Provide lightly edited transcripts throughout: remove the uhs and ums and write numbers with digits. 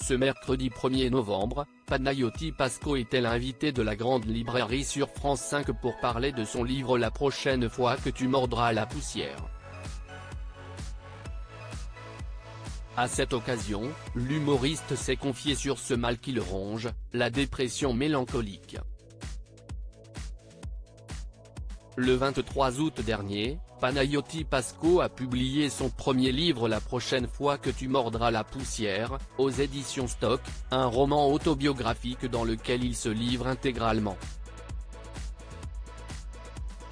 Ce mercredi 1er novembre, Panayotis Pasco était l'invité de la grande librairie sur France 5 pour parler de son livre La prochaine fois que tu mordras la poussière. À cette occasion, l'humoriste s'est confié sur ce mal qui le ronge, la dépression mélancolique. Le 23 août dernier, Panayotis Pasco a publié son premier livre La prochaine fois que tu mordras la poussière, aux éditions Stock, un roman autobiographique dans lequel il se livre intégralement.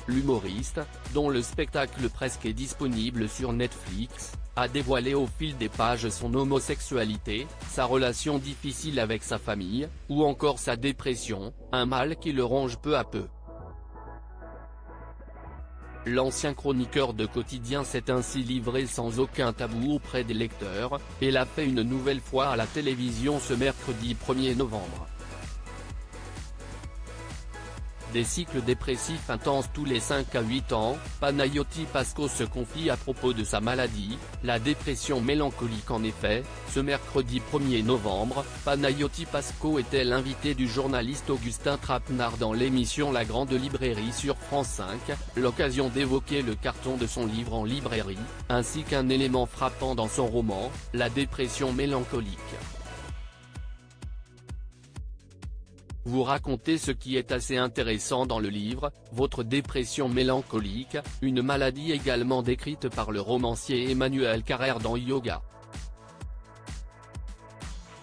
L'humoriste, dont le spectacle presque est disponible sur Netflix, a dévoilé au fil des pages son homosexualité, sa relation difficile avec sa famille, ou encore sa dépression, un mal qui le ronge peu à peu. L'ancien chroniqueur de quotidien s'est ainsi livré sans aucun tabou auprès des lecteurs, et l'a fait une nouvelle fois à la télévision ce mercredi 1er novembre. Des cycles dépressifs intenses tous les 5 à 8 ans, Panayotis Pasco se confie à propos de sa maladie, la dépression mélancolique. En effet, ce mercredi 1er novembre, Panayotis Pasco était l'invité du journaliste Augustin Trapenard dans l'émission La Grande Librairie sur France 5, l'occasion d'évoquer le carton de son livre en librairie, ainsi qu'un élément frappant dans son roman, la dépression mélancolique. Vous racontez ce qui est assez intéressant dans le livre, votre dépression mélancolique, une maladie également décrite par le romancier Emmanuel Carrère dans Yoga.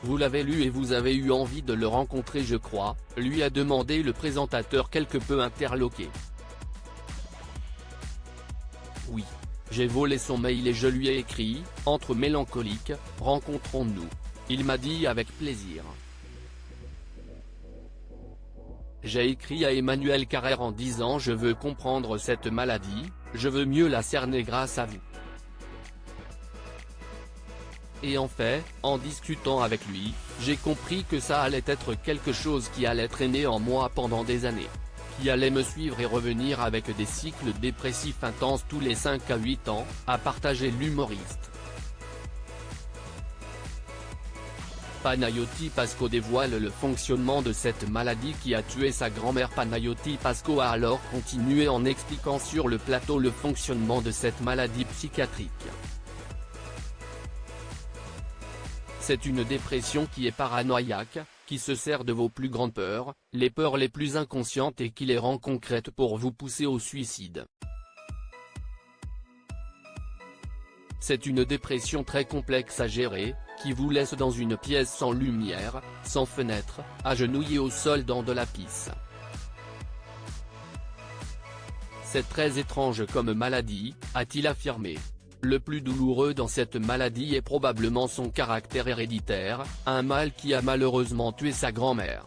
Vous l'avez lu et vous avez eu envie de le rencontrer, je crois, lui a demandé le présentateur quelque peu interloqué. Oui. J'ai volé son mail et je lui ai écrit, entre mélancolique, rencontrons-nous. Il m'a dit avec plaisir. J'ai écrit à Emmanuel Carrère en disant je veux comprendre cette maladie, je veux mieux la cerner grâce à vous. Et en fait, en discutant avec lui, j'ai compris que ça allait être quelque chose qui allait traîner en moi pendant des années. Qui allait me suivre et revenir avec des cycles dépressifs intenses tous les 5 à 8 ans, a partagé l'humoriste. Panayotis Pasco dévoile le fonctionnement de cette maladie qui a tué sa grand-mère. Panayotis Pasco a alors continué en expliquant sur le plateau le fonctionnement de cette maladie psychiatrique. C'est une dépression qui est paranoïaque, qui se sert de vos plus grandes peurs, les peurs les plus inconscientes et qui les rend concrètes pour vous pousser au suicide. C'est une dépression très complexe à gérer, qui vous laisse dans une pièce sans lumière, sans fenêtre, agenouillé au sol dans de la pisse. C'est très étrange comme maladie, a-t-il affirmé. Le plus douloureux dans cette maladie est probablement son caractère héréditaire, un mal qui a malheureusement tué sa grand-mère.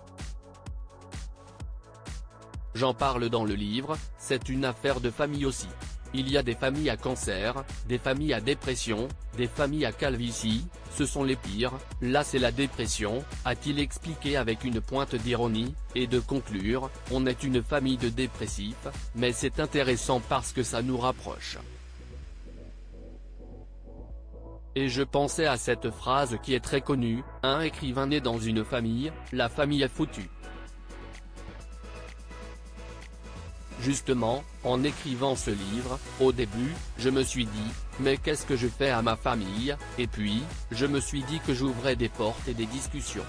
J'en parle dans le livre, c'est une affaire de famille aussi. Il y a des familles à cancer, des familles à dépression, des familles à calvitie, ce sont les pires, là c'est la dépression, a-t-il expliqué avec une pointe d'ironie, et de conclure, on est une famille de dépressifs, mais c'est intéressant parce que ça nous rapproche. Et je pensais à cette phrase qui est très connue, un écrivain né dans une famille, la famille est foutue. Justement, en écrivant ce livre, au début, je me suis dit, mais qu'est-ce que je fais à ma famille, et puis, je me suis dit que j'ouvrais des portes et des discussions.